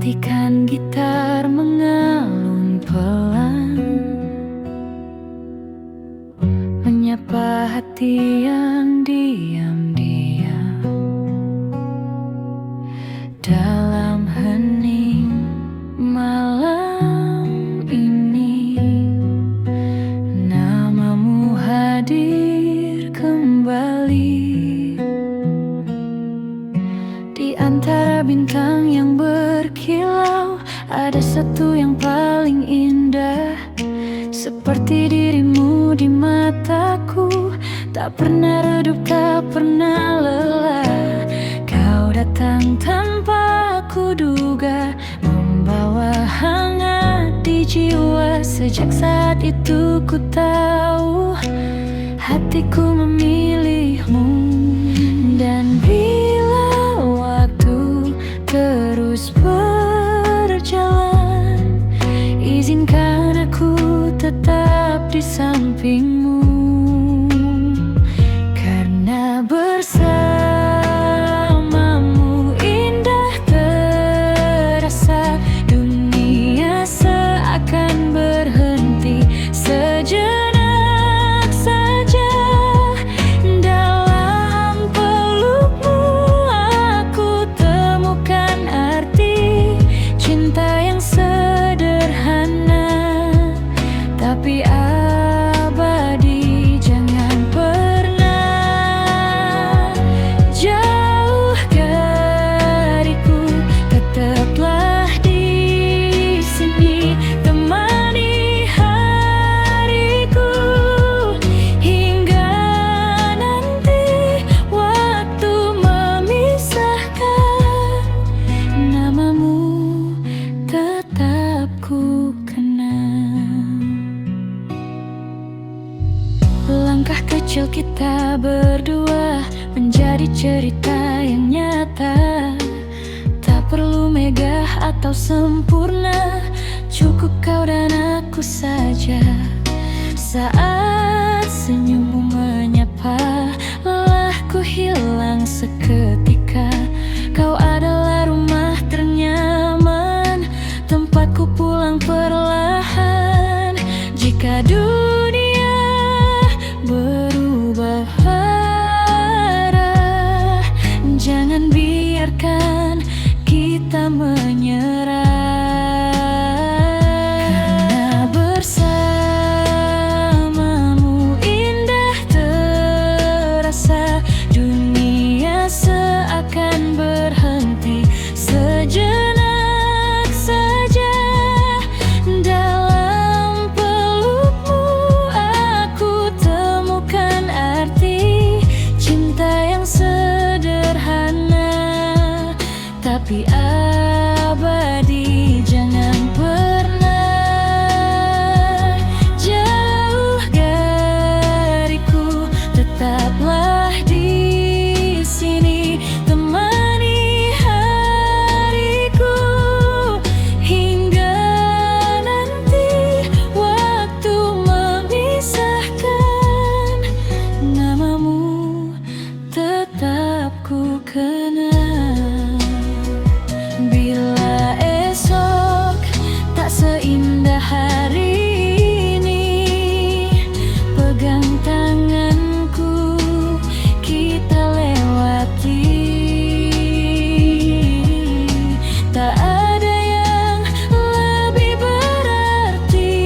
Petikan gitar mengalun pelan, menyapa hati yang diam-diam. Dalam hening malam ini, namamu hadir kembali. Di antara bintang yang berkilau, ada satu yang paling indah. Seperti dirimu di mataku, tak pernah redup, tak pernah lelah. Kau datang tanpa kuduga, membawa hangat di jiwa. Sejak saat itu ku tahu, hatiku memilihmu. Dan bila waktu terus berjalan, izinkan aku tetap di sampingmu. Karena bersamamu indah terasa, dunia seakan berhenti sejenak saja. Dalam pelukmu aku temukan arti cinta yang sederhana tapi abadi. Jangan pernah jauh dariku, tetaplah di sini, temani hariku hingga nanti waktu memisahkan. Namamu tetap ku kenang. Langkah kecil kita berdua menjadi cerita yang nyata. Tak perlu megah atau sempurna, cukup kau dan aku saja. Saat senyummu menyapa, lelahku hilang seketika. Kau adalah rumah ternyaman, tempatku pulang perlahan. Jika dunia berubah arah, jangan biarkan kita menyerah. Karena bersamamu indah terasa, dunia seakan berhenti sejenak saja. Dalam pelukmu aku temukan arti cinta yang sederhana tapi abadi. Jangan pernah jauh dariku, tetaplah di sini, temani hariku hingga nanti waktu memisahkan. Namamu tetap ku kenang. Bila esok tak seindah hari ini, pegang tanganku, kita lewati. Tak ada yang lebih berarti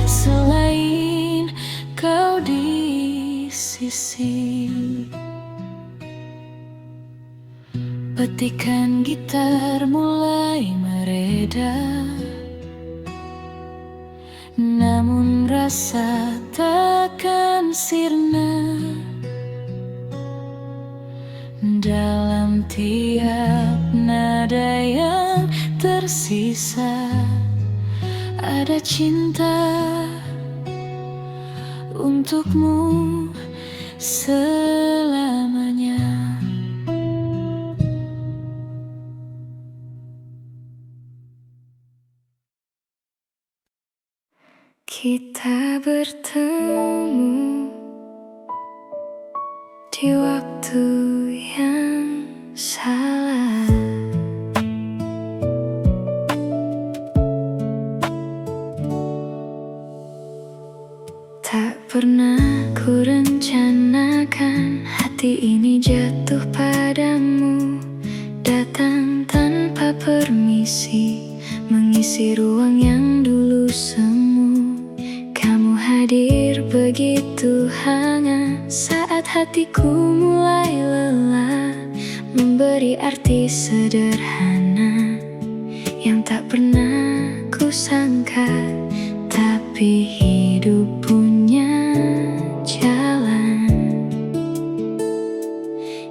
selain kau di sisi. Petikan gitar mulai mereda, namun rasa takkan sirna. Dalam tiap nada yang tersisa, ada cinta untukmu selamanya. Kita bertemu di waktu yang salah. pernah ku rencanakan hati ini jatuh padamu, datang tanpa permisi, mengisi ruang yang dulu semu. Kamu hadir begitu hangat saat hatiku mulai lelah, memberi arti sederhana yang tak pernah ku sangka. Tapi hidup punya jalan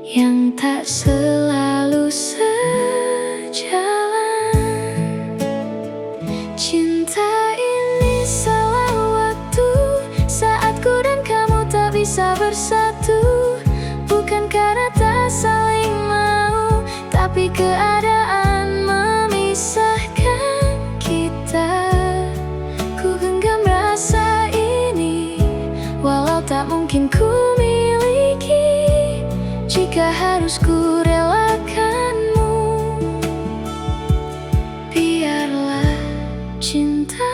yang tak selalu sejalan. Cinta ini salah waktu saat ku dan kamu tak bisa bersatu. Bukan karena tak saling mau, tapi keadaan memisahkan kita. Ku genggam rasa ini, walau tak mungkin ku miliki jika harus ku relakanmu. Biarlah cinta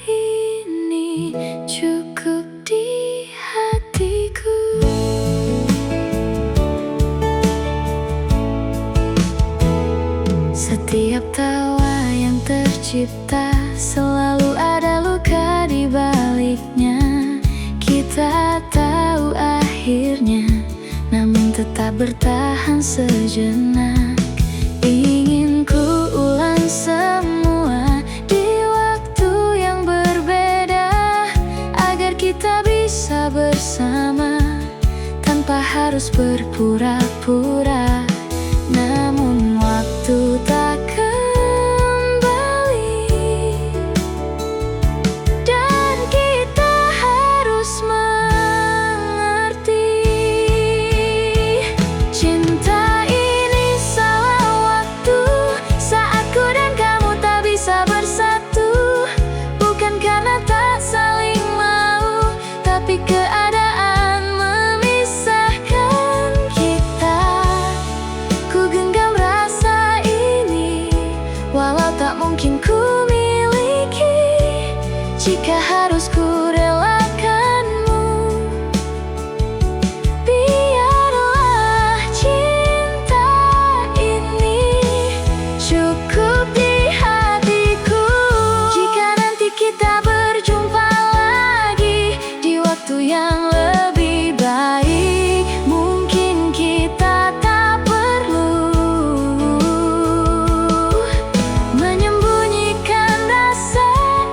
ini cukup di hatiku. Setiap tawa yang tercipta selalu ada luka di baliknya. Kita tahu akhirnya, namun tetap bertahan sejenak. Ingin ku ulang semua di waktu yang berbeda, agar kita bisa bersama tanpa harus berpura-pura. Namun waktu tak kembali, dan kita harus mengerti. Cinta ini salah waktu saat ku dan kamu tak bisa bersatu. Bukan karena tak saling mau, tapi keadaan memisahkan kita. Ku genggam rasa ini, walau tak mungkin ku miliki jika harus ku relakanmu. Biarlah cinta ini cukup di hatiku. Jika nanti kita berjumpa lagi di waktu yang lebih baik, mungkin kita tak perlu menyembunyikan rasa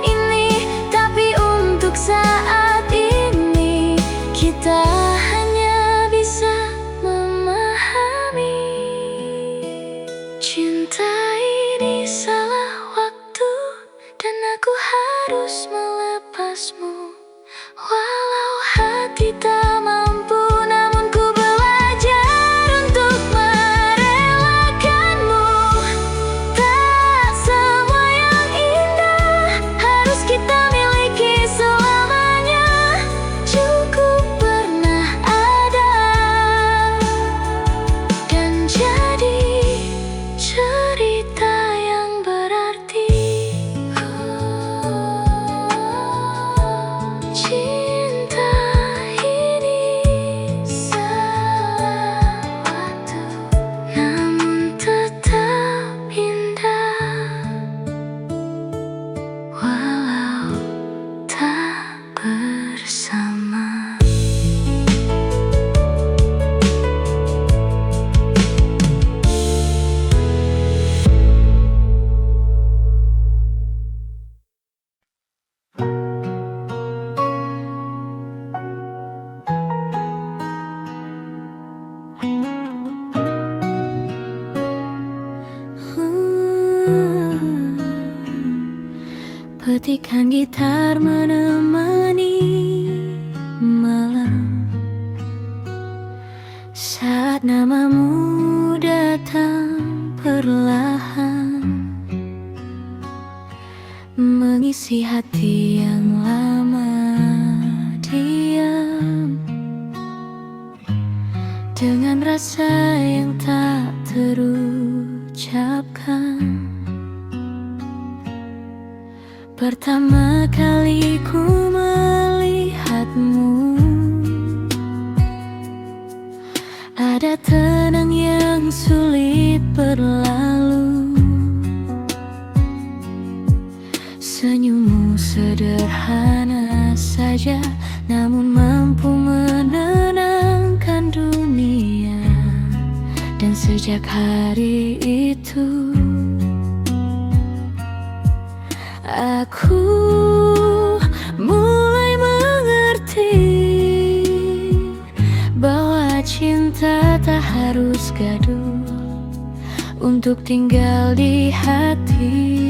ini. Tapi untuk saat ini, kita hanya bisa memahami. Cinta ini salah waktu, dan aku harus melepasmu. Walau hati tak mampu, namun ku belajar untuk merelakanmu. Tak semua yang indah harus kita miliki selamanya. Cukup pernah ada dan jadi cerita yang berarti. Cinta ini salah waktu, namun tetap indah, walau tak bersama. Petikan gitar menemani malam saat namamu datang perlahan, mengisi hati yang lama diam dengan rasa yang tak terucapkan. Pertama kali ku melihat dekatmu. Ada tenang yang sulit berlalu. Senyummu sederhana saja, namun mampu menenangkan dunia. Dan sejak hari itu aku mulai mengerti bahwa cinta tak harus gaduh untuk tinggal di hati.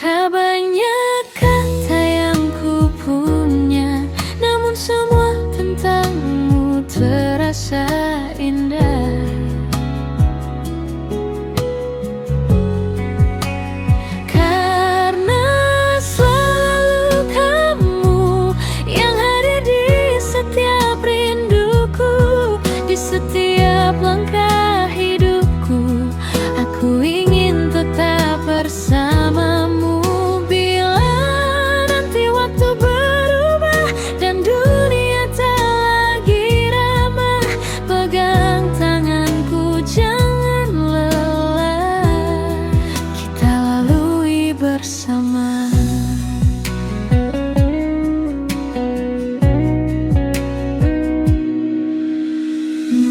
Tak banyak kata yang ku punya, namun semua tentangmu terasa indah. Karena selalu kamu yang hadir di setiap rinduku, di setiap langkah hidupku. Aku ingin tetap bersamamu.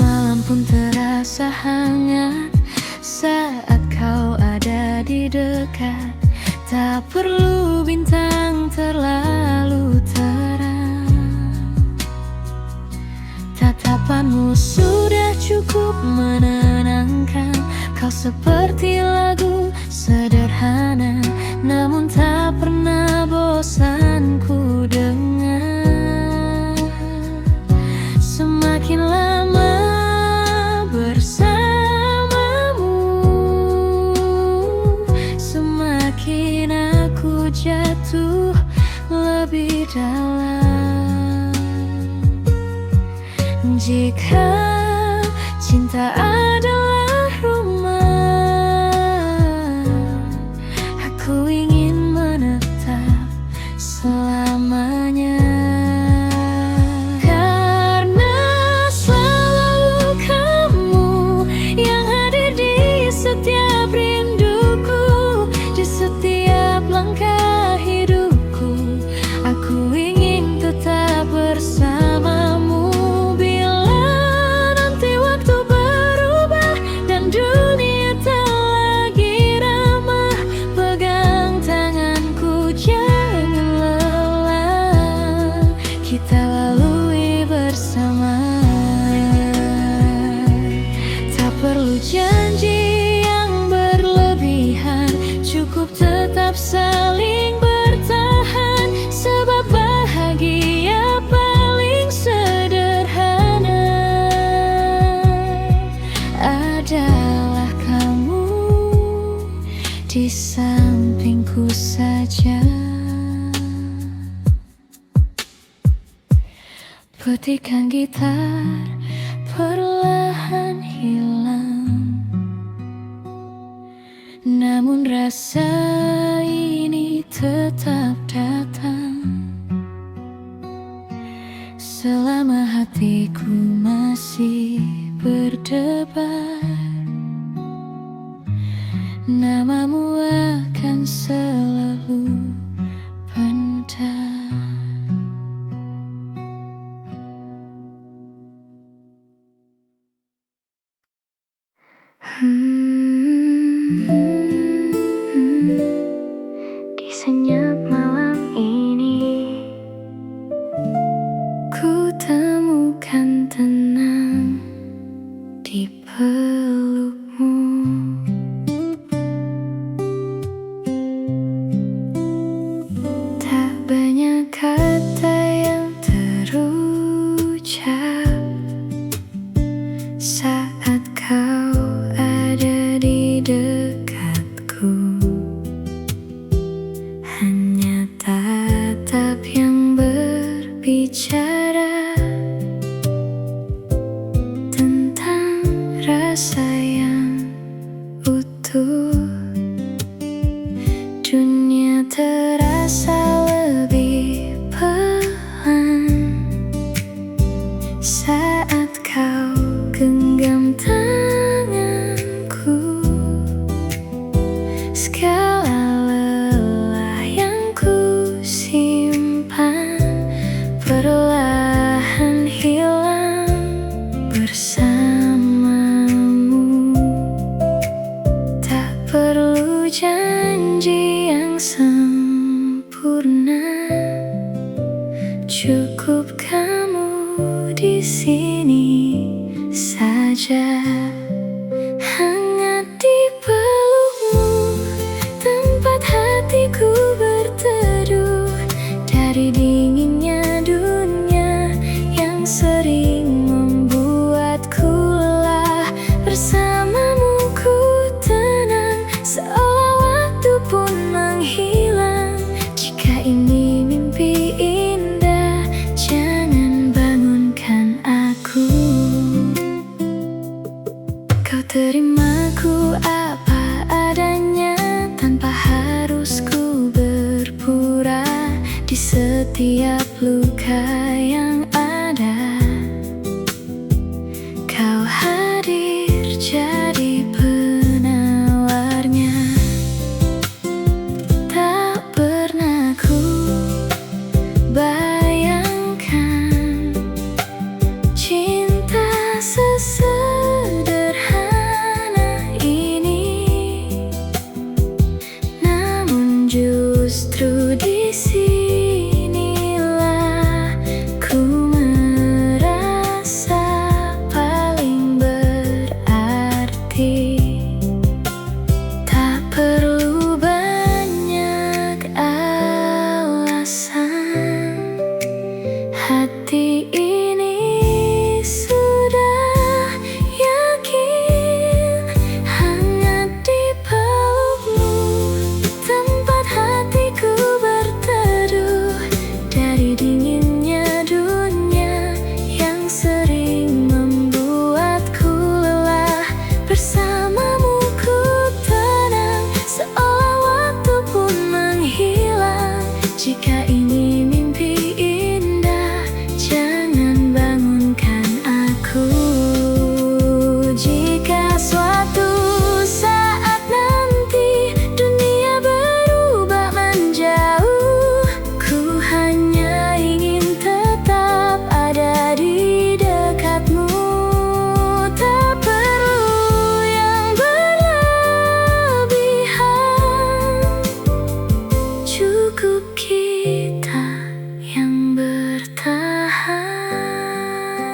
Malam pun terasa hangat saat kau ada di dekat. Tak perlu bintang terlalu terang, tatapanmu sudah cukup menenangkan. Kau seperti lagu sederhana, namun tak pernah bosan ku dengar. Semakin lama bersamamu, semakin aku jatuh lebih dalam. Jika cinta adalah rumah, aku ingin menetap selamanya. Karena selalu kamu yang hadir di setiap rinduku, di setiap langkah hidupku. Aku ingin tetap bersamamu. Kita lalui bersama, tak perlu janji yang berlebihan, cukup tetap saling bertahan. Sebab bahagia paling sederhana adalah kamu di sampingku saja. Petikan gitar perlahan hilang, namun rasa ini tetap datang. Selama hatiku masih berdebar, namamu akan selalu pentas. Di senyap malam ini, ku temukan tenang di pelukmu. Tak banyak kata yang terucap saat kau ada di dekat. janji yang sempurna. Cukup kamu di sini saja, hangat di pelukmu, tempat hatiku berteduh dari dinginnya dunia yang sering membuatku lelah. Bersamamu ku tenang, seolah waktu pun menghilang. Jika ini mimpi indah, jangan bangunkan aku. Kau terimaku apa adanya, tanpa harus ku berpura. Di setiap luka yang ada, kau hadir jadi penawarnya. Tak pernah ku bayangkan cinta sesederhana ini, namun justru di sinilah ku merasa paling berarti. Tak perlu banyak alasan, hati ini sudah yakin. Hangat di pelukmu, tempat hatiku berteduh dari dinginnya dunia yang sering membuatku lelah. Bersamamu ku tenang, seolah waktu pun menghilang. Jika ini mimpi indah, jangan bangunkan aku. Jika suatu saat nanti dunia berubah menjauh, ku hanya ingin tetap ada di dekatmu. Tak perlu yang berlebihan, cukup kita yang bertahan.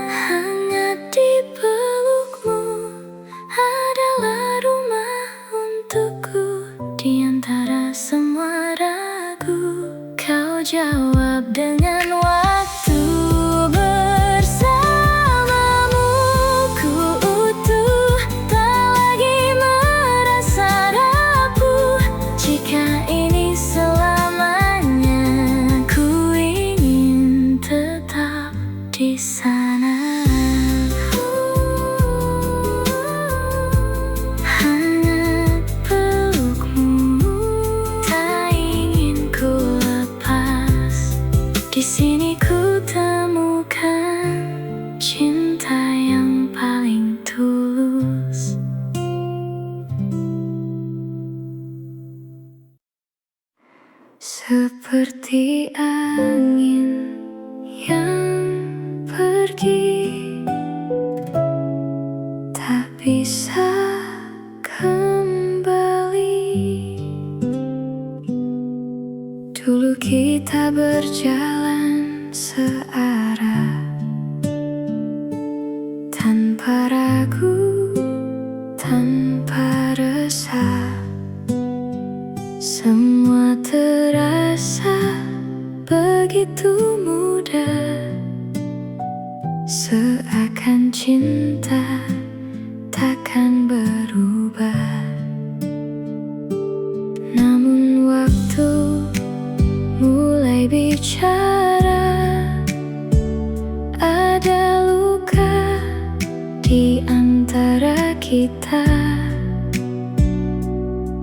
Hangat di pelukmu adalah rumah untukku. Di antara semua ragu, kau jawab dengan waktu. Bersamamu ku utuh, tak lagi merasa rapuh. Jika ini selamanya, ku ingin tetap di sana. Hangat pelukmu, tak ingin ku lepas. Di sini ku temukan cinta yang paling tulus. Seperti angin yang pergi, tak bisa kembali. Dulu kita berjalan searah, tanpa ragu, tanpa resah. Semua terasa begitu mudah, seakan cinta takkan berubah. Namun waktu mulai bicara, ada luka di antara kita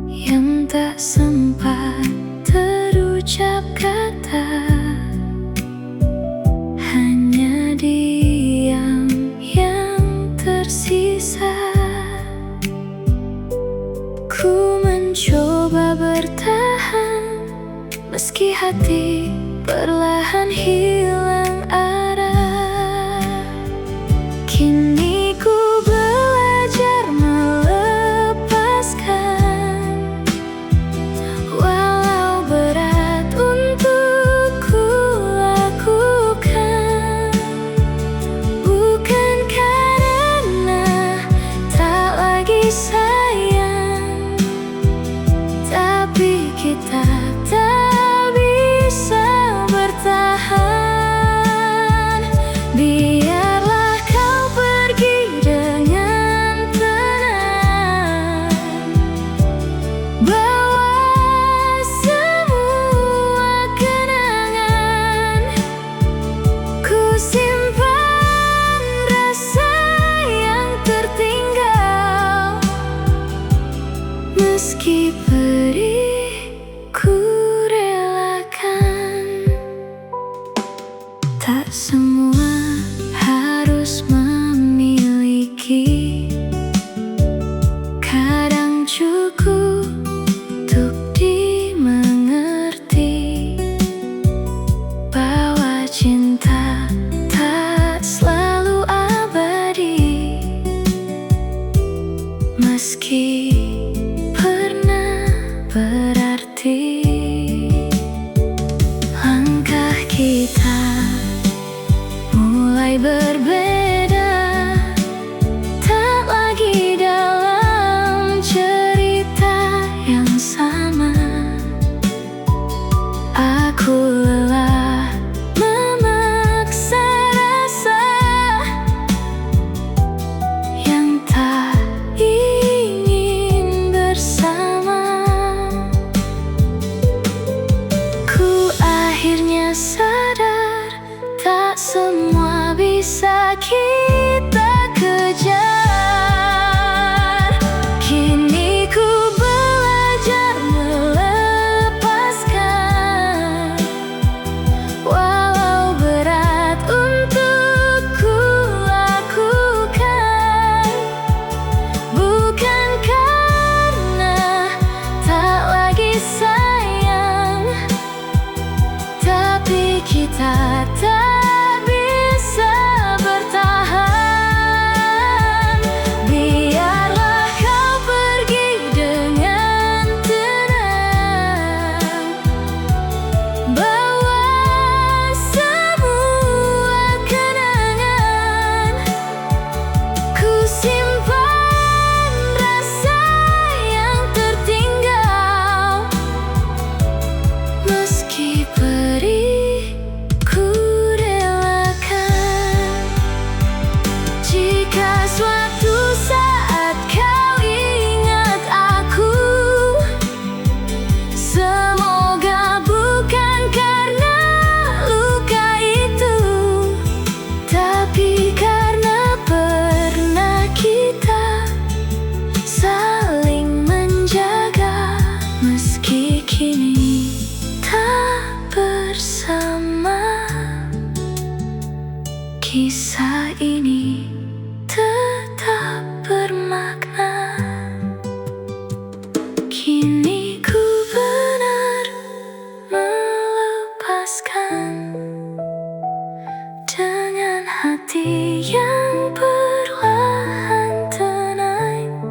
yang tak sempat terucap kata. Hanya diam yang tersisa. Ku mencoba bertahan, meski hati perlahan hilang arah. Kini ku belajar melepaskan Meski perih ku relakan. Tak semua harus memiliki, kadang cukup untuk dimengerti bahwa cinta tak selalu abadi. Meski pernah berarti, langkah kita mulai berbeda. Tak lagi dalam cerita yang sama. Aku lelah memaksa rasa yang tak ingin bersama. Ku akhirnya sadar, tak semua bisa kita kejar. Kini ku belajar melepaskan, walau berat untuk ku lakukan. Bukan karena tak lagi sayang, tapi kita tak bisa bertahan. Biarlah kau pergi dengan tenang, bawa semua kenangan. Ku simpan rasa yang tertinggal. Meski perih ku relakan. Jika suatu saat kau ingat aku, semoga bukan karena luka itu, tapi karena pernah kita saling menjaga. Meski kini tak bersama, kisah ini tetap bermakna. Kini ku benar melepaskan, dengan hati yang perlahan tenang.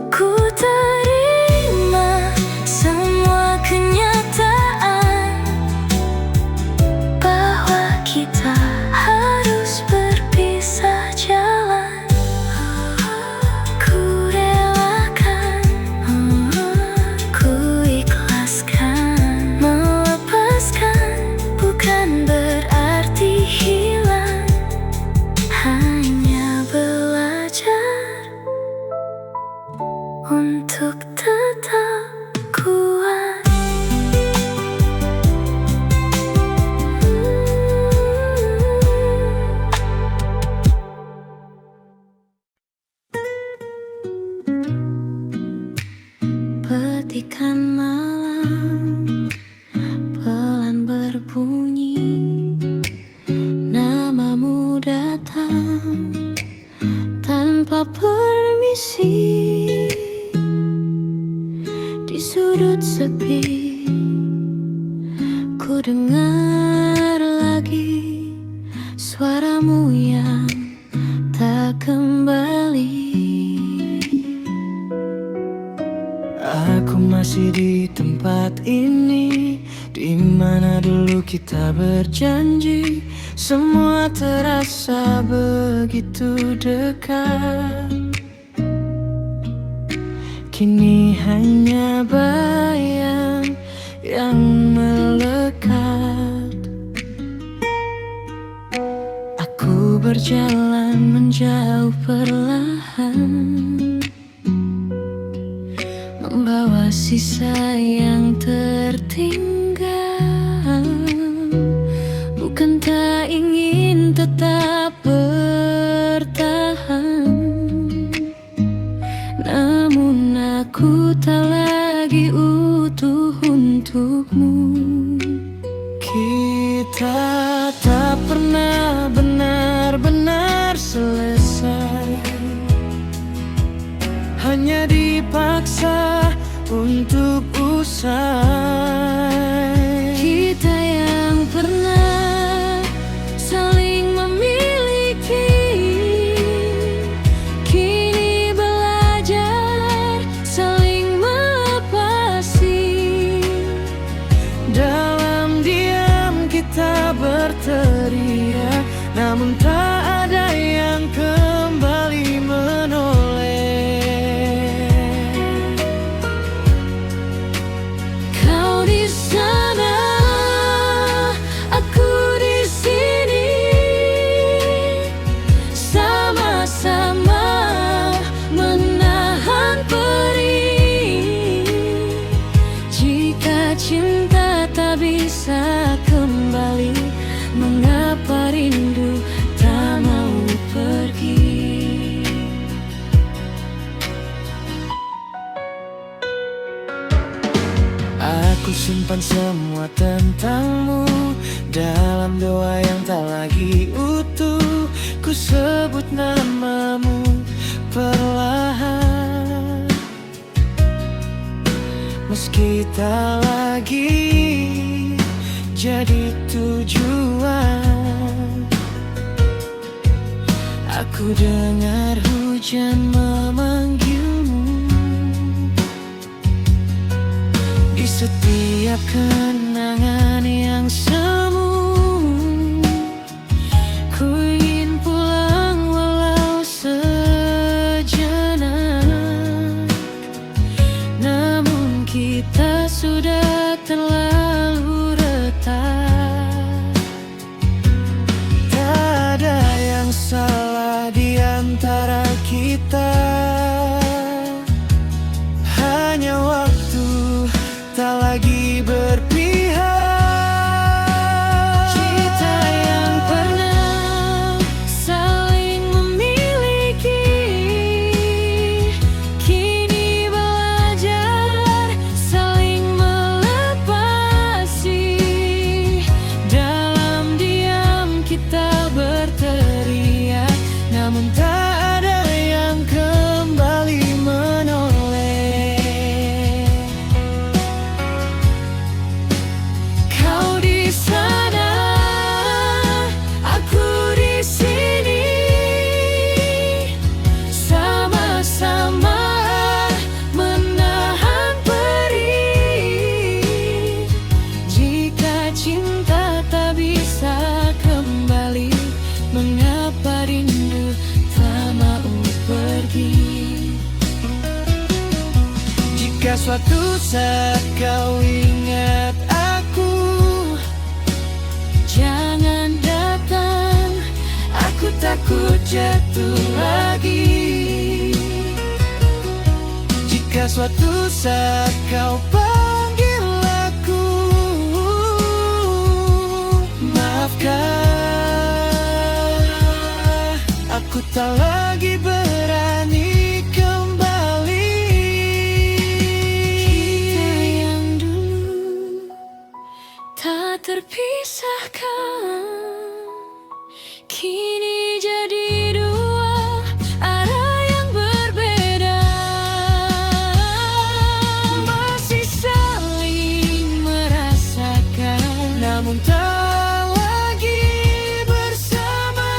Ku terima semua kenyataan bahwa kita harus berpisah jalan. Ku relakan, ku ikhlaskan. Melepaskan bukan berarti hilang, hanya belajar untuk tetap kuat. Petikan malam pelan berbunyi, namamu datang tanpa permisi. Di sudut sepi ku dengar lagi suaramu yang tak kembali. Aku masih di tempat ini, di mana dulu kita berjanji. Semua terasa begitu dekat. Kini hanya bayang yang melekat. Aku berjalan menjauh perlahan, membawa sisa yang tertinggal. Bukan tak ingin tetap bertahan, namun Aku tak lagi utuh untukmu. Kita tak pernah benar-benar selesai, hanya dipaksa untuk usai. Kita yang pernah saling memiliki, kini belajar saling melepasi. Dalam diam kita berteriak, namun tak ada yang kembali menoleh. Kau di sana, aku di sini, sama-sama menahan perih. Jika cinta tak bisa kembali, mengapa rindu tak mau pergi? Aku simpan semua tentangmu dalam doa yang tak lagi utuh. Ku sebut namamu perlahan, meski tak lagi jadi tujuan. Aku dengar hujan memanggilmu di setiap kenangan yang semu. Ku ingin pulang walau sejenak, namun kita sudah terlalu retak. Tak ada yang salah di antara kita, hanya waktu tak lagi berpihak. Kita yang pernah saling memiliki, kini belajar saling melepasi. Dalam diam kita berteriak, namun Tak ada yang kembali menoleh. kau di sana, aku di sini, sama-sama menahan perih. Jika cinta tak bisa kembali, mengapa rindu tak mau pergi? Jika suatu saat kau ingat aku, Jangan datang, aku takut jatuh lagi. Jika suatu saat kau panggil aku, maafkan, aku tak lagi berani kembali. kita yang dulu tak terpisahkan, kini jadi dua arah yang berbeda. Masih saling merasakan, namun tak lagi bersama.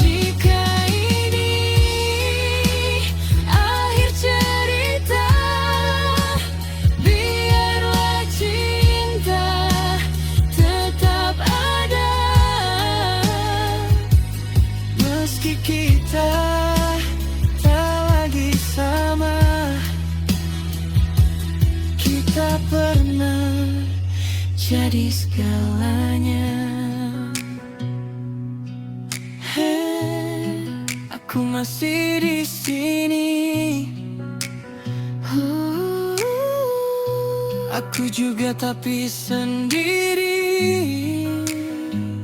Jika ini akhir cerita, biarlah cinta tetap ada. Meski kita tak lagi sama, kita pernah jadi segalanya. Hey, aku masih di sini. Aku juga tapi sendiri.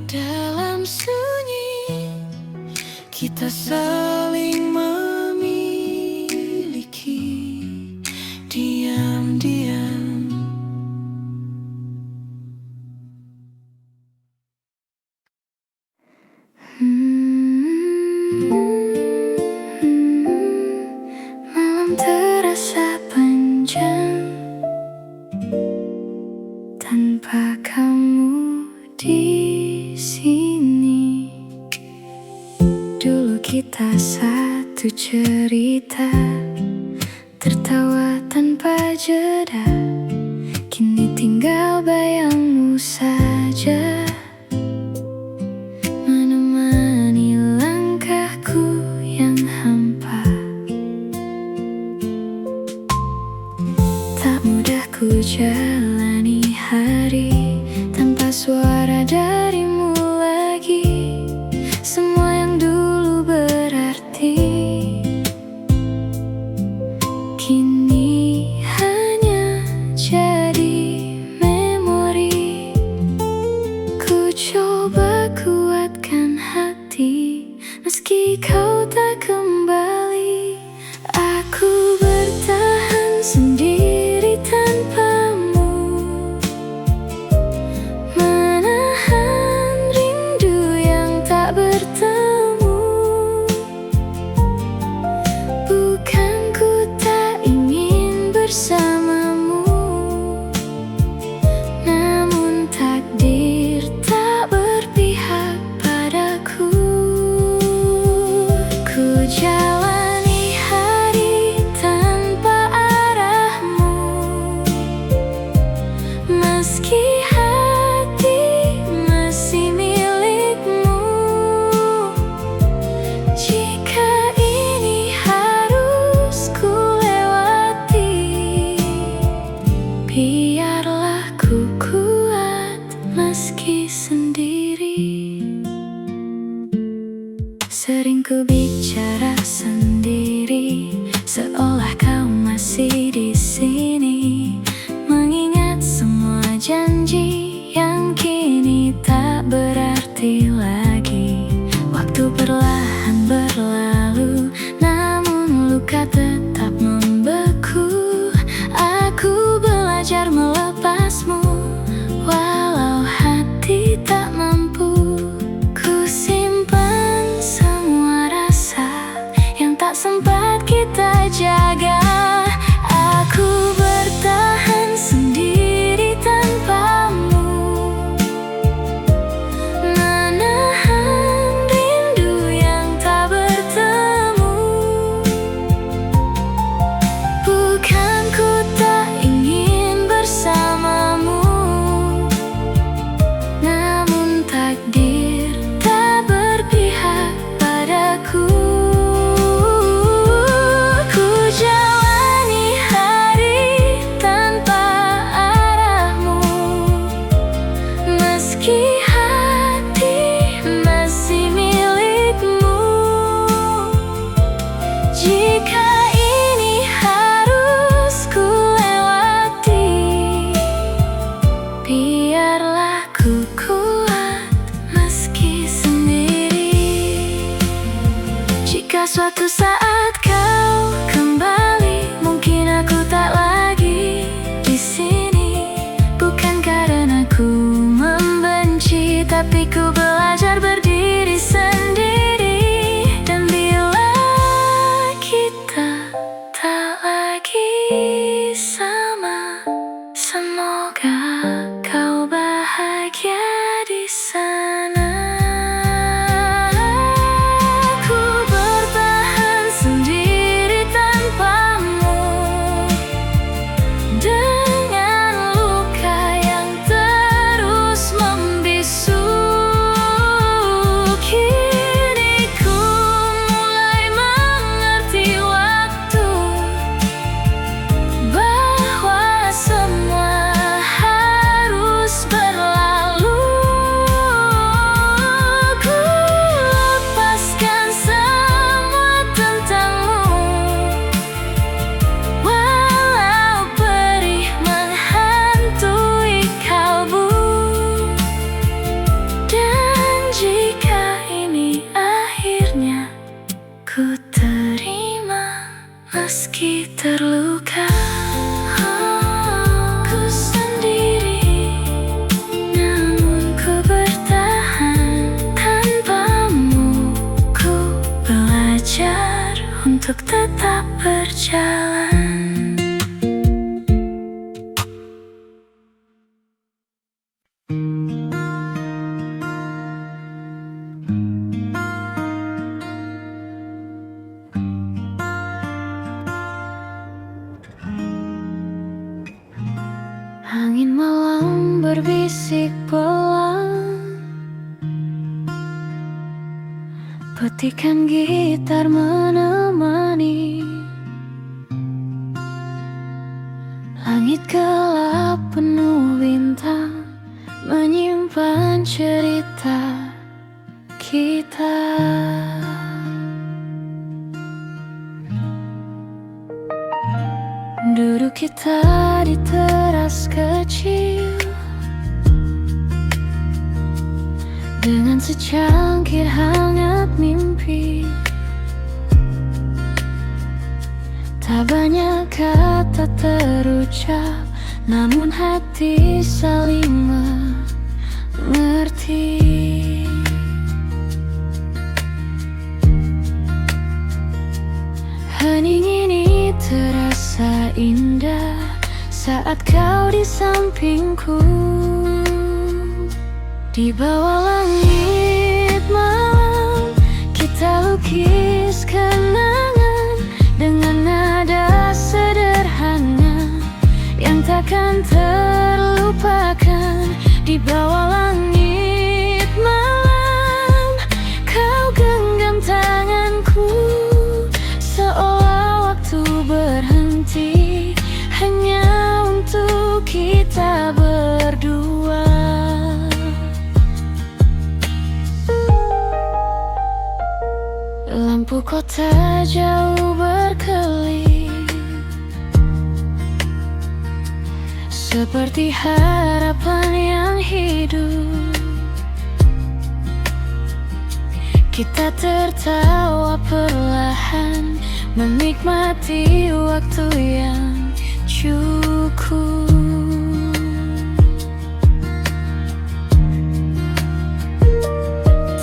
Dalam sunyi kita saling memiliki diam-diam. Malam terasa panjang tanpa kamu di sini. Dulu kita satu cerita, tertawa tanpa jeda. Kini tinggal bayangmu saja, menemani langkahku yang hampa. Tak mudah ku jalani hari tanpa suara darimu lagi. Semua yang dulu berarti kini hanya jadi memori. Ku coba kuatkan hati meski kau tak kembali. Aku bertahan sendiri tanpamu, menahan rindu yang tak bertemu. Bukan ku tak ingin bersamamu, namun takdir tak berpihak padaku. Ku jalani hari tanpa arahmu, meski hati masih milikmu. Jika ini harus ku lewati, biarlah ku kuat meski sendiri. Sering ku bicara sendiri, seolah kau masih di sini. Mengingat semua janji yang kini tak berarti lagi. Waktu perlahan berlalu, namun luka tetap membeku. Aku belajar melepasmu, walau hati tak mampu. Ku simpan semua rasa yang tak sempat kita jaga. Aku bertahan sendiri tanpamu, menahan rindu yang untuk tetap berjalan. Angin malam berbisik pelan, petikan gitar menemani. Langit gelap penuh bintang, menyimpan cerita kita. Duduk kita di teras kecil, dengan secangkir hangat mimpi. Tak banyak kata terucap, namun hati saling mengerti. Hening ini terasa indah saat kau di sampingku. Di bawah langit malam, kita lukis kenangan dengan nada sederhana yang takkan terlupakan. Di bawah langit malam, kau genggam tanganku, seolah waktu berhenti hanya untuk kita berdua. Lampu kota jauh berkelip, seperti harapan yang hidup. Kita tertawa perlahan, menikmati waktu yang cukup.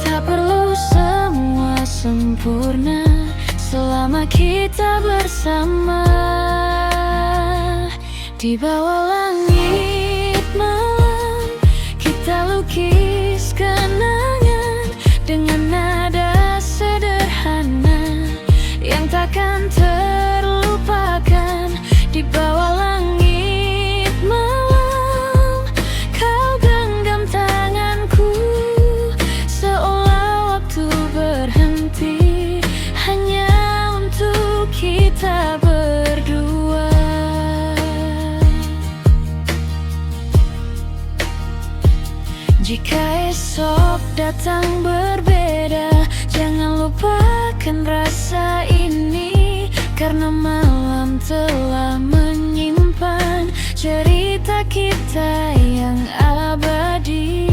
Tak perlu semua sempurna selama kita bersama. Di bawah langit malam, kita lukis kenangan dengan nada sederhana yang takkan terlupakan. Di bawah langit malam, kau genggam tanganku, seolah waktu berhenti hanya untuk kita berdua. Jika esok datang berbeda, jangan lupakan rasa ini, karena malam telah menyimpan cerita kita yang abadi.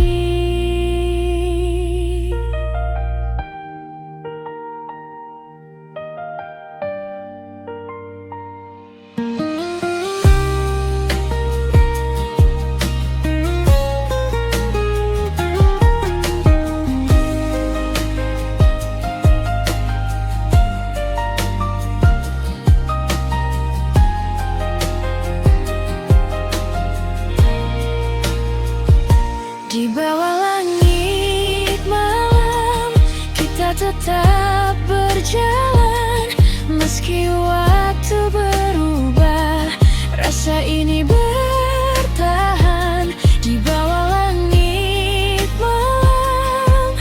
Di bawah langit malam, kita tetap berjalan. Meski waktu berubah, rasa ini bertahan. Di bawah langit malam,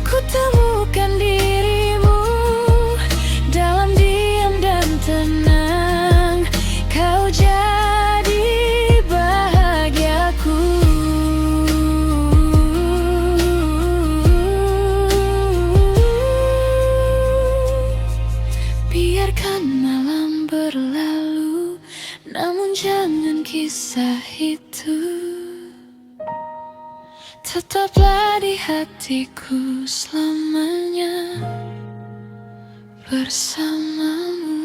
ku temukan dirimu dalam diam dan tenang. Kau jadi bahagiaku. Biarkan malam berlalu, namun jangan kisah itu tetaplah di hatiku selamanya bersamamu.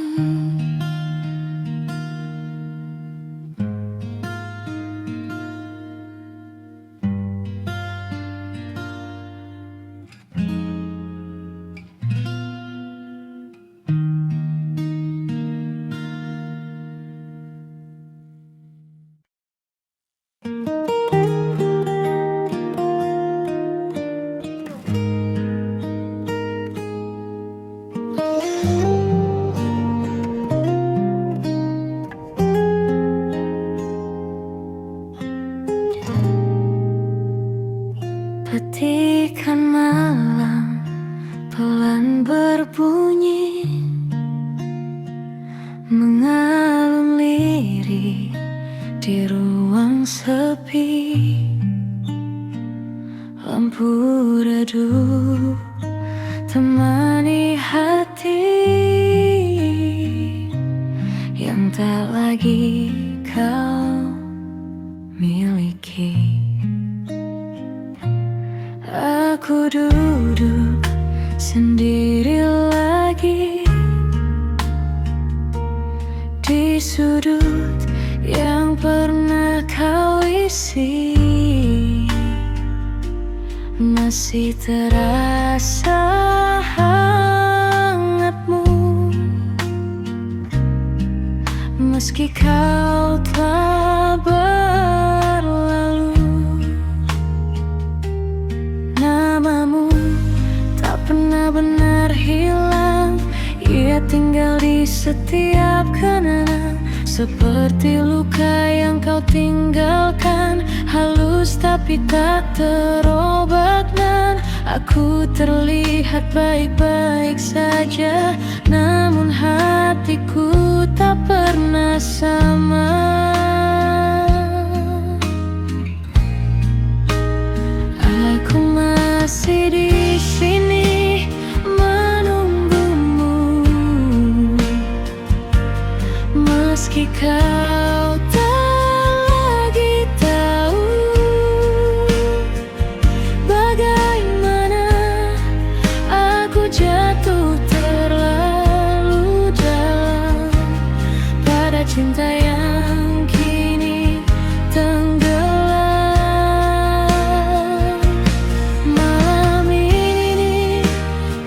berbunyi mengalun lirik di ruang sepi. Lampu redup temani hati yang tak lagi kau miliki. Aku duduk sendiri lagi di sudut yang pernah kau isi. Masih terasa hangatmu meski kau telah berlalu. Namamu tak pernah benar hilang, ia tinggal di setiap kenangan. Seperti luka yang kau tinggalkan, halus tapi tak terobat. Dan aku terlihat baik-baik saja, namun hatiku tak pernah sama. Aku masih di sini menunggumu, meski kau tak lagi tahu bagaimana aku jatuh terlalu dalam pada cinta yang kini tenggelam. Malam ini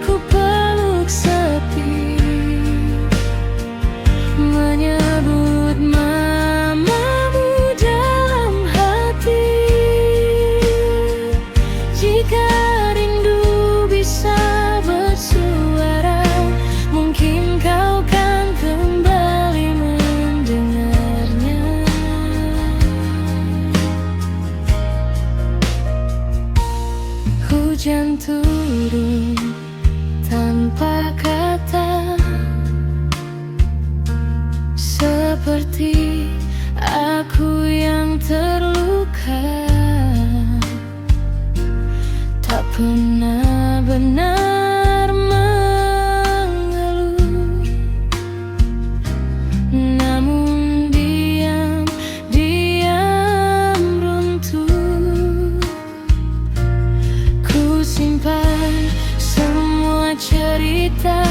ku peluk sepi, menyebut namamu dalam hati. Jika rindu bisa bersuara, mungkin kau kan kembali mendengarnya. Hujan turun tanpa kata, seperti aku yang terluka, tak pernah benar mengeluh, namun diam runtuh. Ku simpan semua cerita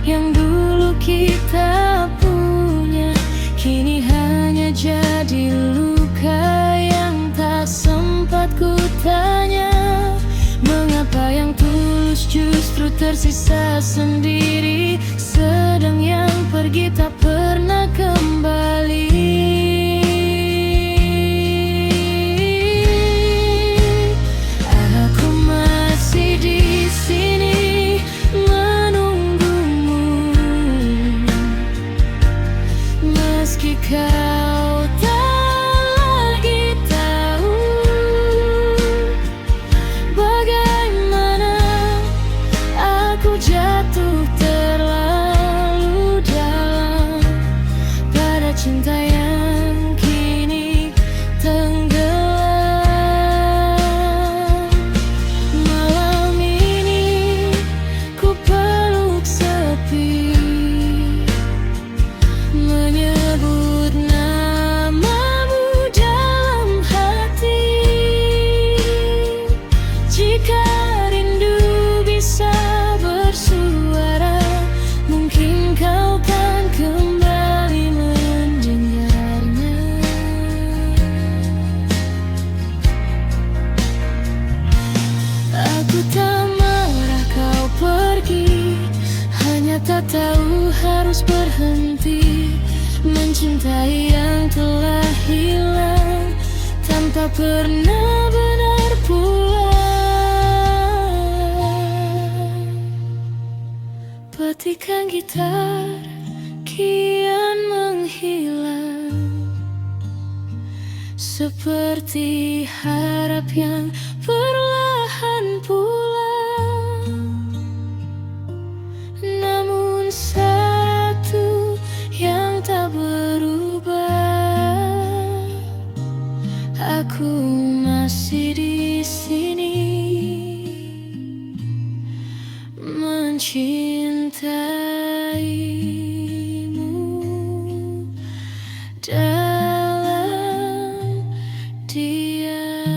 yang dulu kita punya, kini hanya jadi luka yang tak sempat ku tanya. Mengapa yang tulus justru tersisa sendiri, sedang yang pergi tak pernah kembali. Aku masih di sini menunggumu, meski kau tak lagi tahu bagaimana aku jatuh terlalu dalam pada cinta yang kini tenggelam. Malam ini ku peluk sepi, menyebut namamu dalam hati. Jika rindu bisa bersuara, mungkin kau kan kembali mendengarnya. Aku tak marah kau pergi, hanya tak tahu harus berhenti mencintai yang telah hilang tanpa pernah benar pulang. Petikan gitar kian menghilang, seperti harap yang perlahan pulang. mencintaimu dalam diam.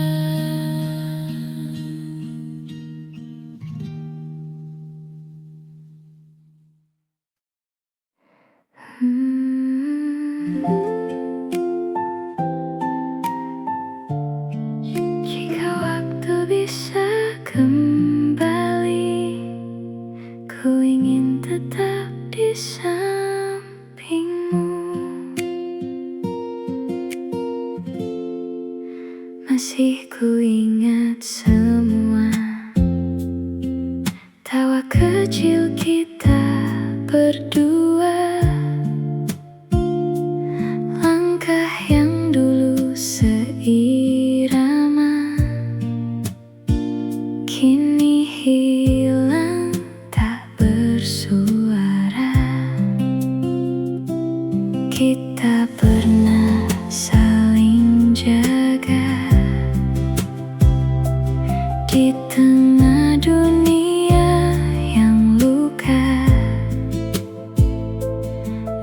Jika waktu bisa kembali, ku ingin tetap di sampingmu. Masih ku ingat semua tawa kecil kita berdua, langkah yang dulu seirama kini hilang tak bersuara. Kita pernah saling jaga di tengah dunia yang luka.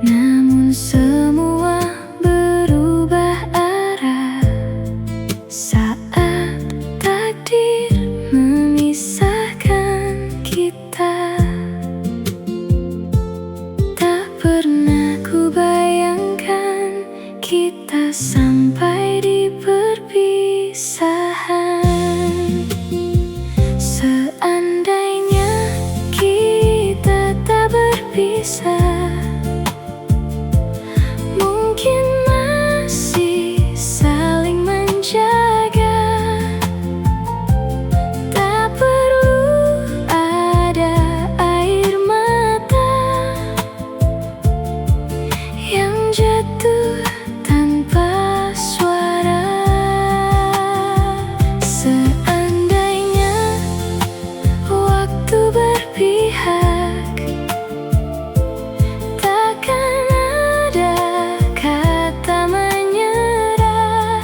Namun semua berubah arah saat takdir memisahkan kita. Tak pernah ku bayangkan kita sampai di perpisahan. Seandainya kita tak berpisah, mungkin masih saling menjaga. Tak perlu ada air mata yang jatuh tanpa suara. Seandainya waktu berpihak, takkan ada kata menyerah.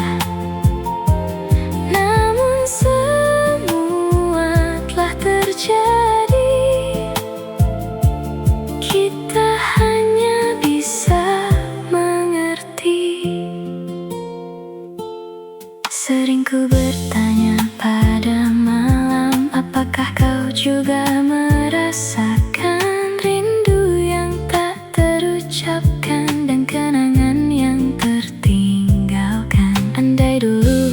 Namun semua telah terjadi, kita hanya bisa mengerti. Sering ku bertanya pada malam, apakah kau juga merasakan rindu yang tak terucapkan dan kenangan yang tertinggalkan. Andai dulu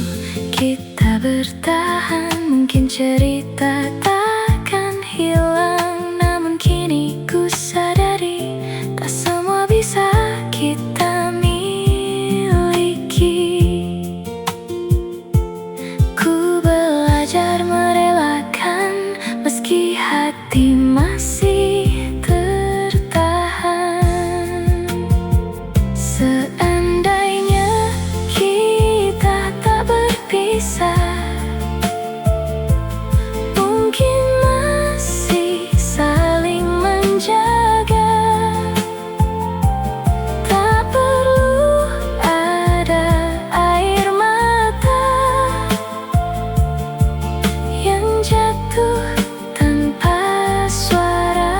kita bertahan, mungkin cerita takkan hilang. Namun kini ku sadari, tak semua bisa kita miliki. Ku belajar merelakan meski hati masih tertahan. Seandainya kita tak berpisah, mungkin masih saling menjaga. Tak perlu ada air mata yang jatuh tanpa suara.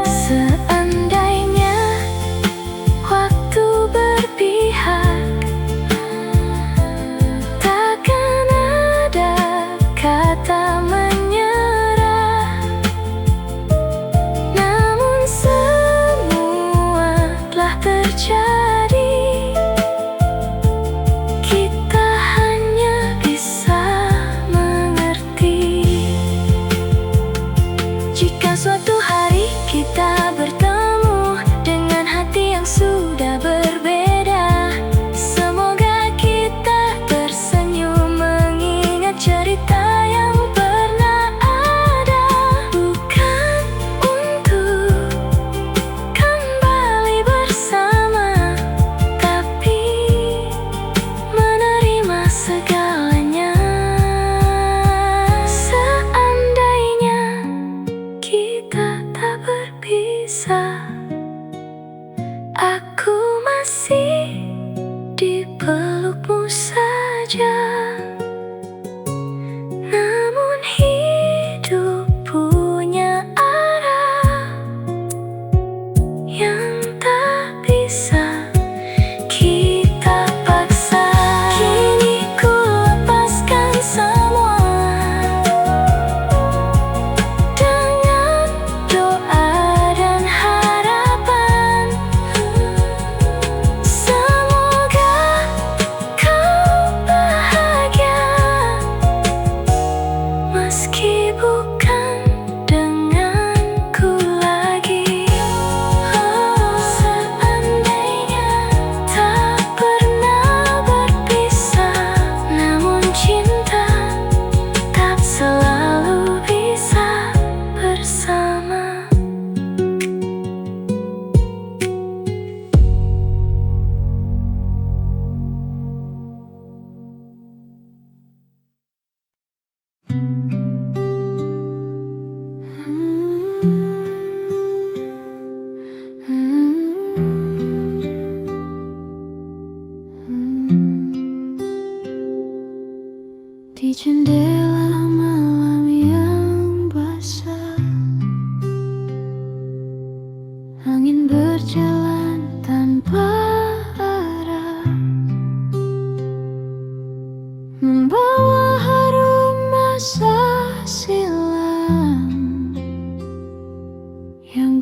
Seandainya waktu berpihak, takkan ada kata menyerah. Namun semua telah terjadi, kita hanya bisa mengerti. Jika suatu hari kita bertemu dengan hati yang sudah berbeda, semoga kita tersenyum mengingat cerita yang pernah ada. Bukan untuk kembali bersama, tapi menerima segalanya. Seandainya kita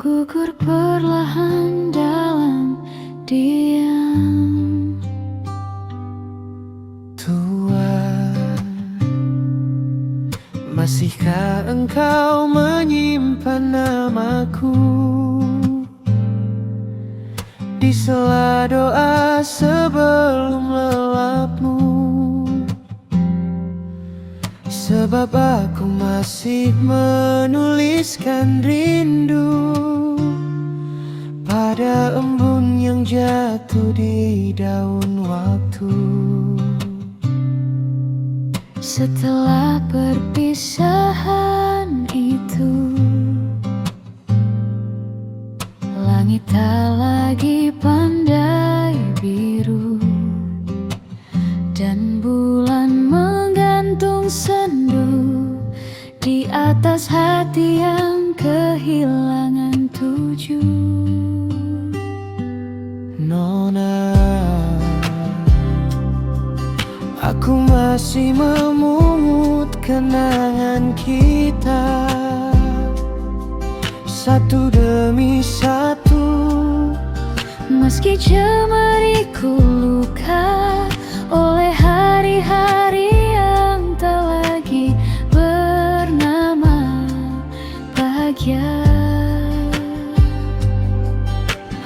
menggugur perlahan dalam diam. Tuhan, masihkah Engkau menyimpan namaku di sela doa sebelum lelapmu? Sebab aku masih menuliskan rindu pada embun yang jatuh di daun waktu. Setelah perpisahan itu, langit tak lagi pandai biru, dan bulan menggantung sendu di atas hati yang kehilangan tuju. Nona, aku masih memungut kenangan kita satu demi satu. Meski jemariku luka oleh hari-hari yang tak lagi bernama bahagia,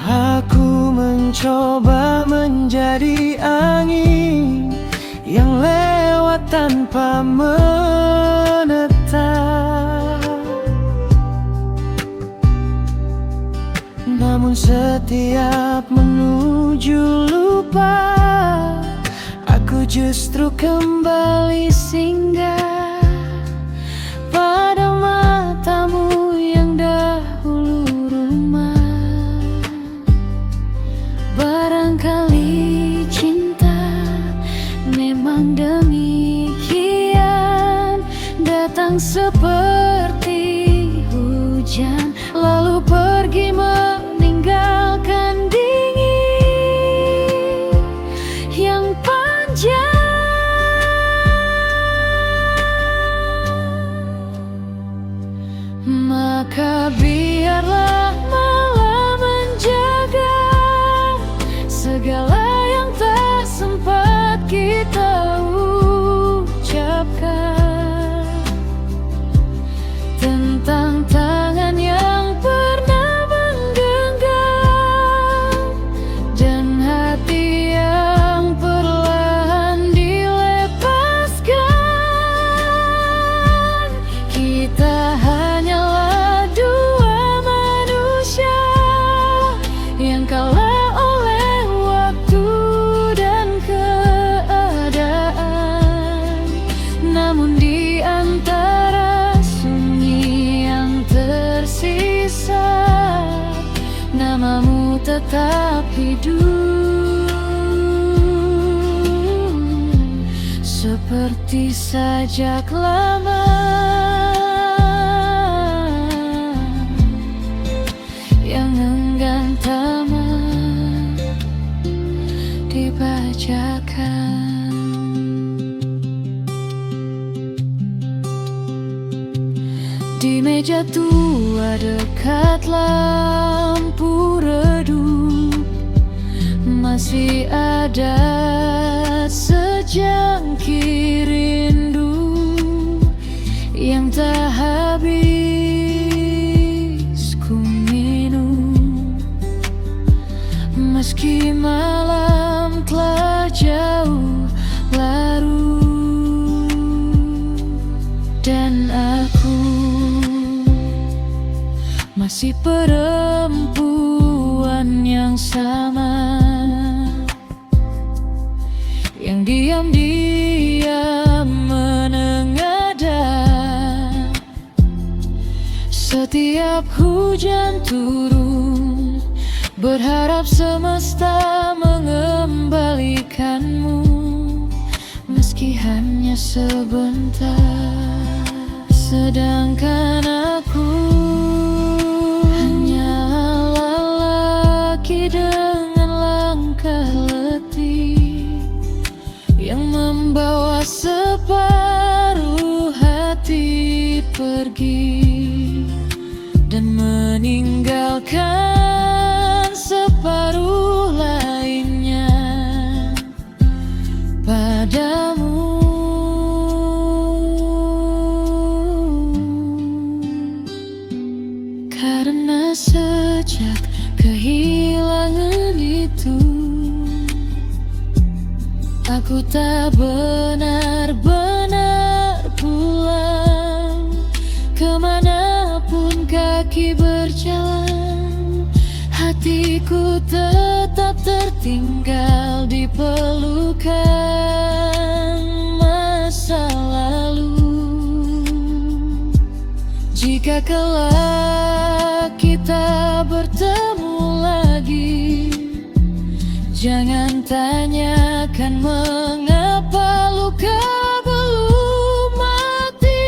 aku mencoba menjadi angin yang lewat tanpa menetap. Namun setiap menuju lupa, aku justru kembali singgah pada matamu yang dahulu rumah. Barangkali cinta memang demikian, datang seperti hujan lalu pergi meninggalkan dingin yang panjang. Maka biarlah malam menjaga segala yang tak sempat kita ucapkan, tentang tangan yang pernah menggenggam dan hati yang perlahan dilepaskan. Kita hanyalah dua manusia yang kalah oleh waktu dan keadaan. Namun di antara sunyi yang tersisa, namamu tetap hidup, seperti sajak lama yang enggan tamat dibacakan. Di meja tua dekat lampu redup, masih ada sejangkir rindu yang tak habis ku minum. Meski malam telah jauh larut dan aku masih perempuan yang sama, yang diam-diam menengada setiap hujan turun, berharap semesta mengembalikanmu, meski hanya sebentar. Sedangkan aku hanyalah lelaki dengan langkah letih yang membawa separuh hati pergi dan meninggal tinggalkan separuh lainnya padamu. Karena sejak kehilangan itu, aku tak benar-benar pulang. Kemanapun kaki berjalan, hatiku tetap tertinggal di pelukan masa lalu. Jika kelak kita bertemu lagi, jangan tanyakan mengapa luka belum mati.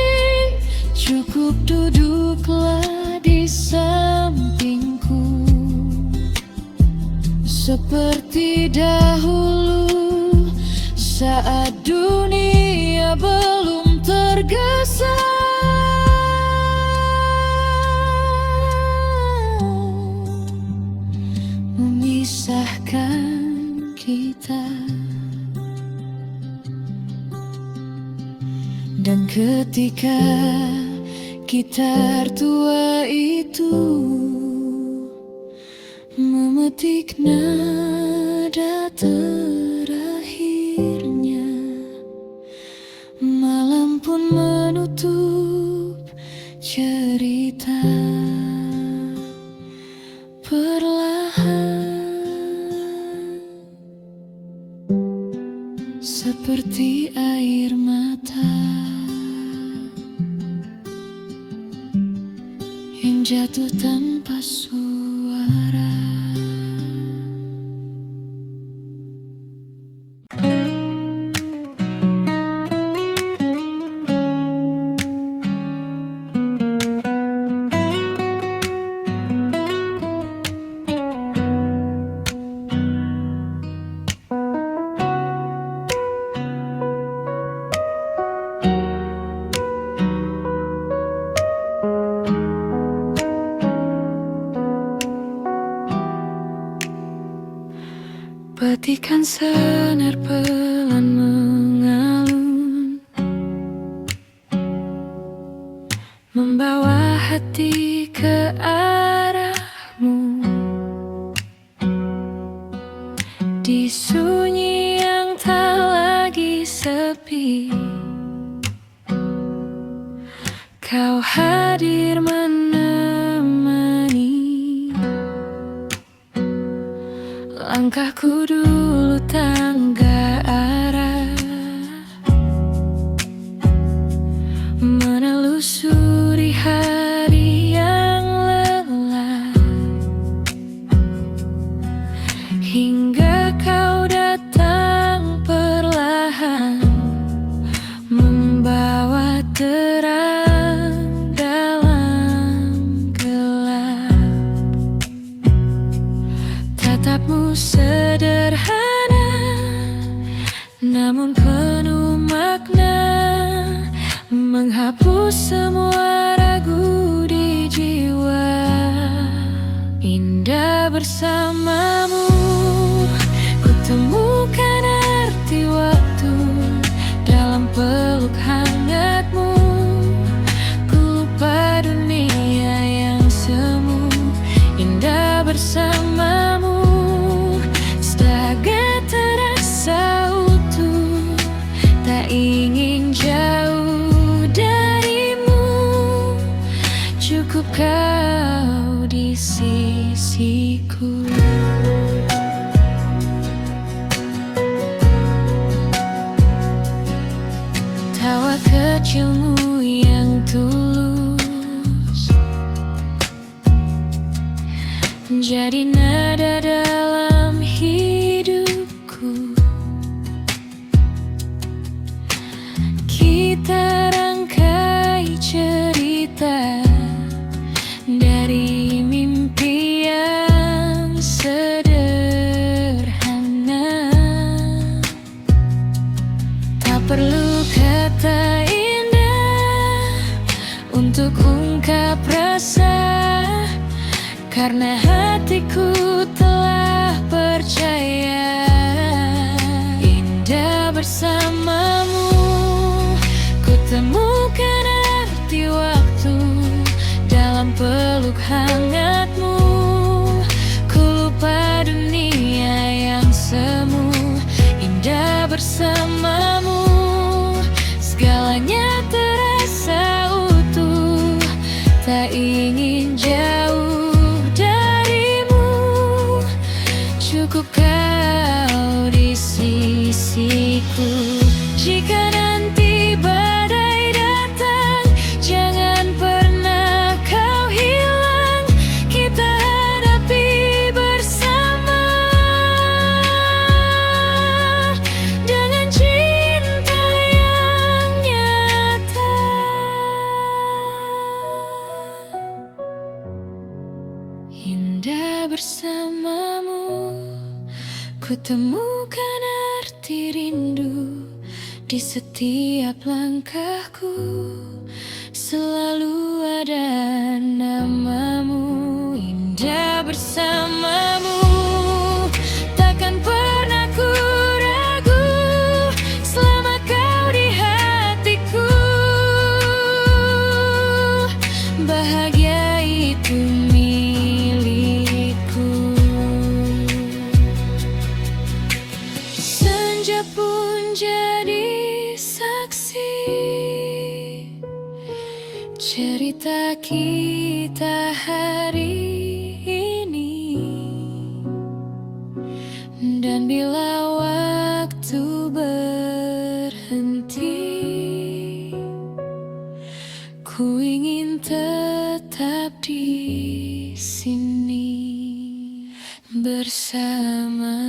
Cukup duduklah di sampingku seperti dahulu saat dunia belum tergesa. Memisahkan kita, dan ketika gitar tua itu memetik nada terakhirnya, malam pun menutup cerita perlahan. Seperti air mata yang jatuh tanpa suara. Petikan senar pelan mengalun, membawa hati ke arahmu. Di sunyi yang tak lagi sepi, kau hadir menemani langkahku dulu tangga arah, menelusuri hari yang lelah, hingga kau datang perlahan, membawa terang dalam gelap. Tatapmu sederhana, namun penuh makna, menghapus semua ragu di jiwa. Indah bersamamu, ku temukan arti waktu dalam peluk hangatmu. Ku lupa dunia yang semu. Indah bersamamu, terasa utuh, tak ingin jauh darimu. Cukup kau di sisiku. Tawa kecilmu yang tulus jadi nada dalam hidupku. Kita rangkai cerita dari mimpi yang sederhana. Tak perlu kata indah untuk ungkap rasa. karena hatiku telah percaya indah bersamamu. Ku temukan arti waktu dalam peluk hangatmu. Ku lupa dunia yang semu, indah bersamamu. Segalanya terasa utuh, tak ingin jauh darimu. Cukup kau di sisiku. Jika nanti badai datang, jangan pernah kau hilang. Kita hadapi bersama dengan cinta yang nyata. Indah bersamamu, ku temukan arti rindu di setiap langkahku. Selalu ada namamu. Indah bersamamu, takkan pernah ku ragu selama kau di hatiku. Bahagia itu milikku. Senja pun jadi saksi cerita kita hari ini. Dan bila waktu berhenti, ku ingin tetap di sini bersamamu.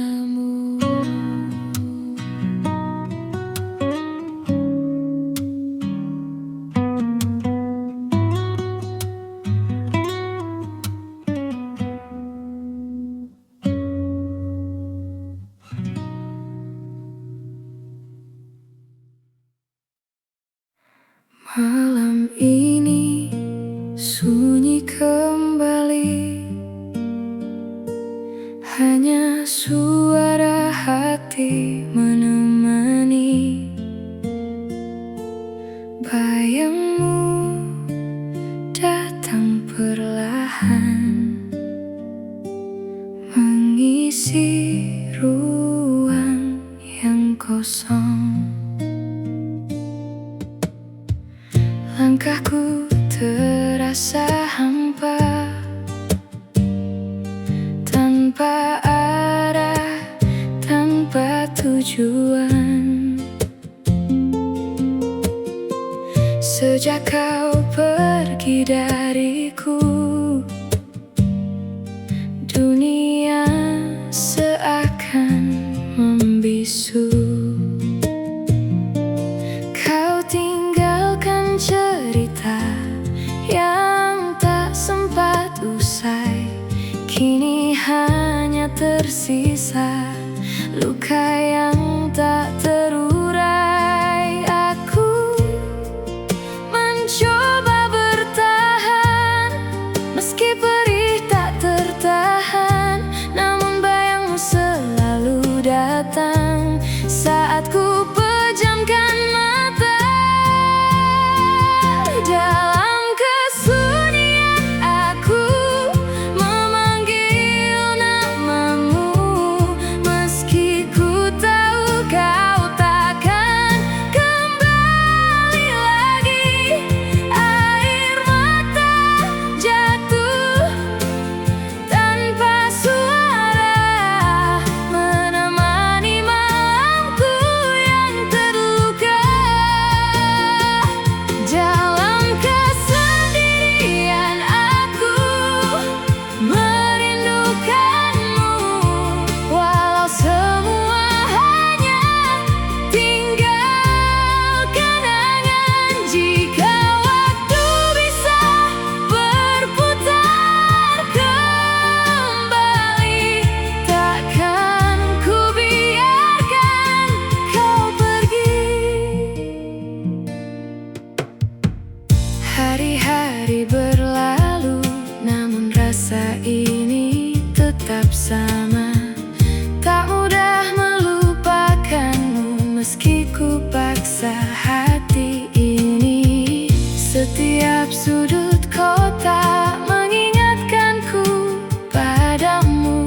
Malam ini sunyi kembali, hanya suara hati menemani. Bayangmu datang perlahan, mengisi ruang yang kosong. Langkahku terasa hampa, tanpa arah, tanpa tujuan. Sejak kau pergi dariku, dunia seakan membisu. Kau tinggalkan cerita yang tak sempat usai. Kini hanya tersisa luka yang tak terurai. Aku mencoba bertahan, meski perih tak tertahan. Namun bayangmu selalu datang saat ku pejamkan mata. Dalam kesunyian aku memanggil namamu, meski ku tahu kau takkan kembali lagi. Air mata jatuh tetap sama. Tak mudah melupakanmu meski ku paksa hati ini. Setiap sudut kota mengingatkanku padamu,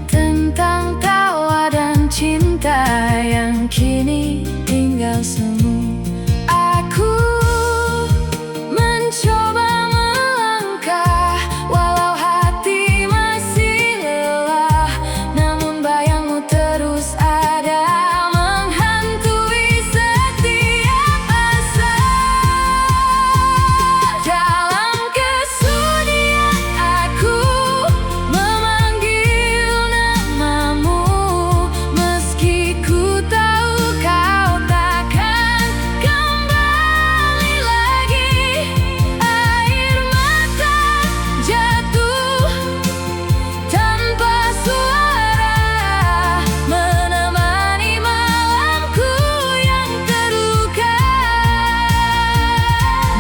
tentang tawa dan cinta yang kini tinggal semu. Aku mencoba melangkah walau hati masih lelah, namun bayangmu terus ada menghantui setiap asa. Dalam kesunyian aku memanggil namamu, meski ku tahu kau takkan kembali lagi. Air mata jatuh tanpa suara, menemani malamku yang terluka.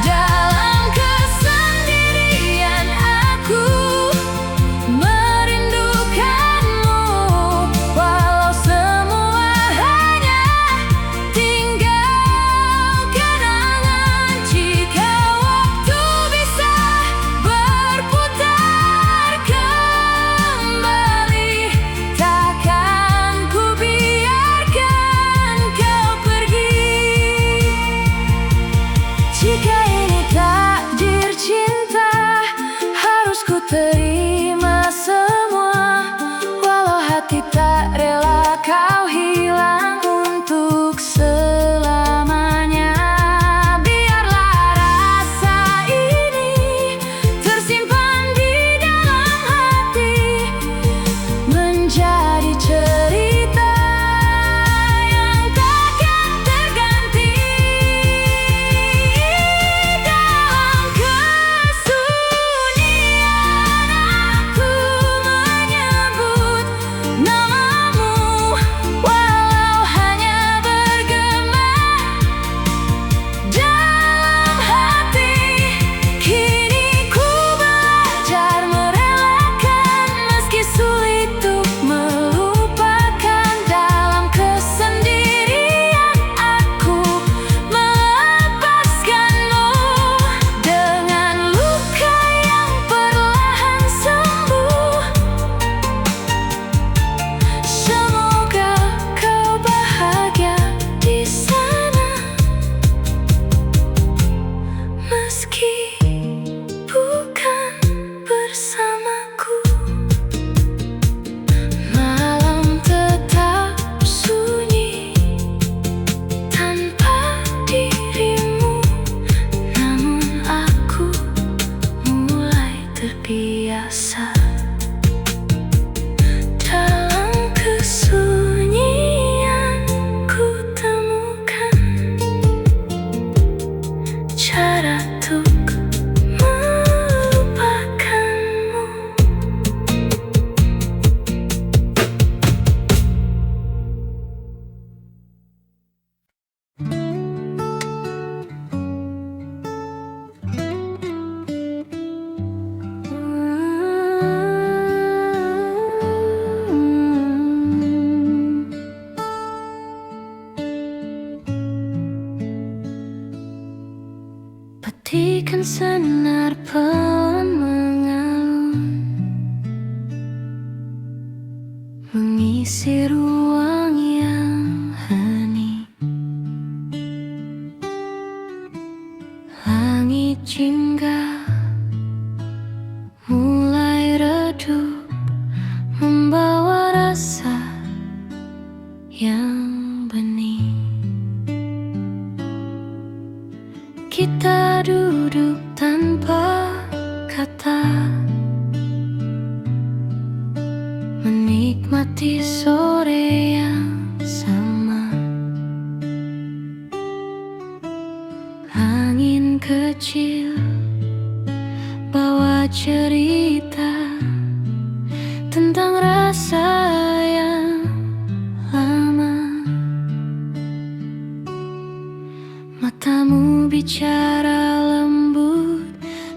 Dalam kesendirian aku merindukanmu, walau semua hanya tinggal kenangan. Jika waktu bisa berputar kembali, takkan ku biarkan kau pergi. Jika ini takdir cinta, harus ku terima semua, walau hati tak rela kau hilang untuk selamanya. Biarlah rasa ini tersimpan di dalam hati, menjadi cerita yang takkan terganti. Dalam kesunyian aku menyebut namamu, walau hanya bergema dalam hati. Kini ku belajar merelakan meski sulit untuk melupakan. Dalam kesendirian aku melepaskanmu, dengan luka yang perlahan sembuh. Semoga kau bahagia di sana, meski bukan bersamaku. Malam tetap sunyi tanpa dirimu, namun aku mulai terbiasa. Dalam kesunyian ku temukan cara untuk melupakanmu. Petikan senar pelan mengalun, mengisi ruang yang hening. Langit jingga mulai redup, membawa rasa yang bening. Kita duduk tanpa kata, menikmati sore yang sama. Angin kecil bawa cerita tentang rasa yang lama. Matamu bicara lembut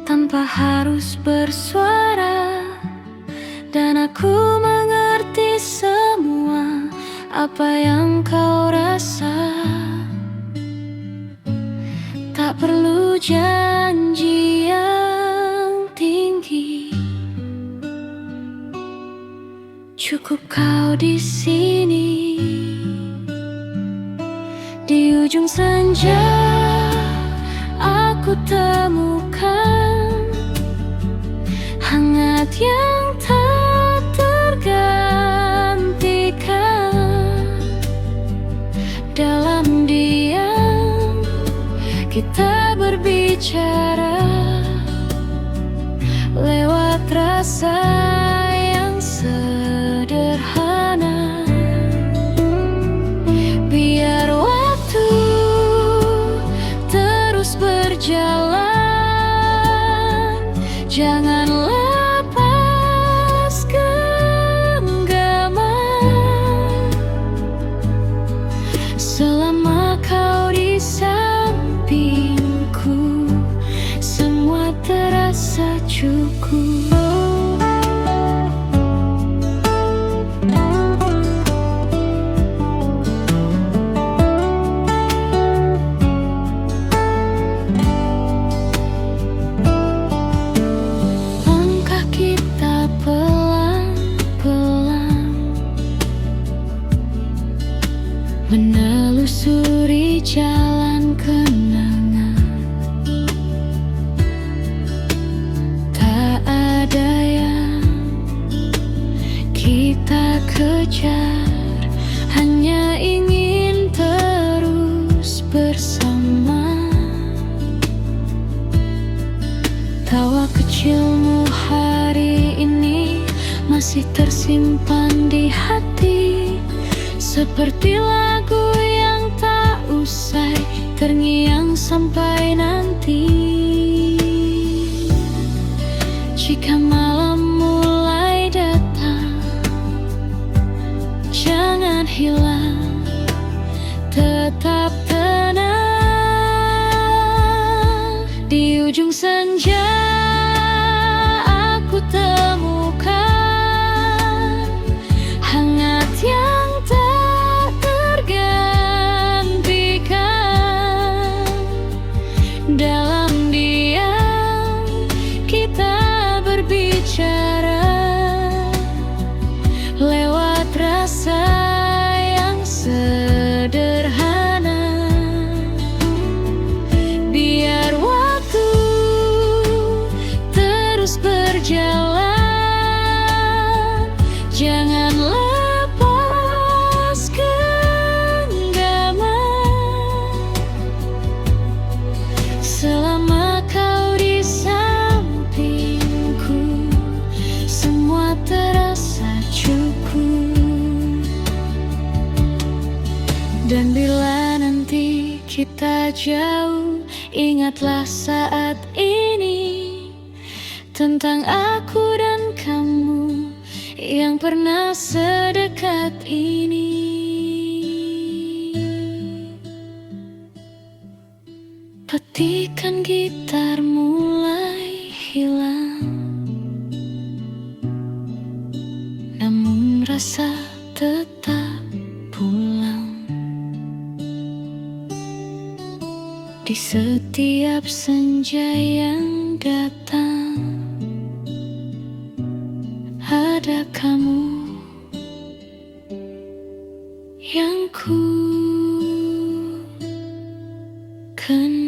tanpa harus bersuara, dan aku Cukup kau di sini, di ujung senja aku temukan hangat yang tak tergantikan. Dalam diam kita berbicara lewat rasa yang sederhana. Biar waktu terus berjalan, jangan lepas genggaman. Selama kau di sampingku, semua terasa cukup. Langkah kita pelan-pelan menelusuri jalan kenangan. Tak ada yang kita kejar, hanya ingin terus bersama. Tawa kecilmu hari ini masih tersimpan di hati, seperti lagu yang tak usai terngiang sampai nanti. Jika malam mulai datang, jangan hilang, tetap tenang. Di ujung senja aku temukan hangat yang tak tergantikan. Dalam diam kita berbicara lewat rasa yang sederhana. Biar waktu terus berjalan, jangan lepas genggaman. Selama kau di sampingku, semua terasa cukup. Dan bila nanti kita jauh, ingatlah saat ini tentang aku dan kamu yang pernah sedekat ini. Petikan gitar mulai hilang, namun rasa tetap pulang. Di setiap senja yang datang, ada kamu yang ku kenal.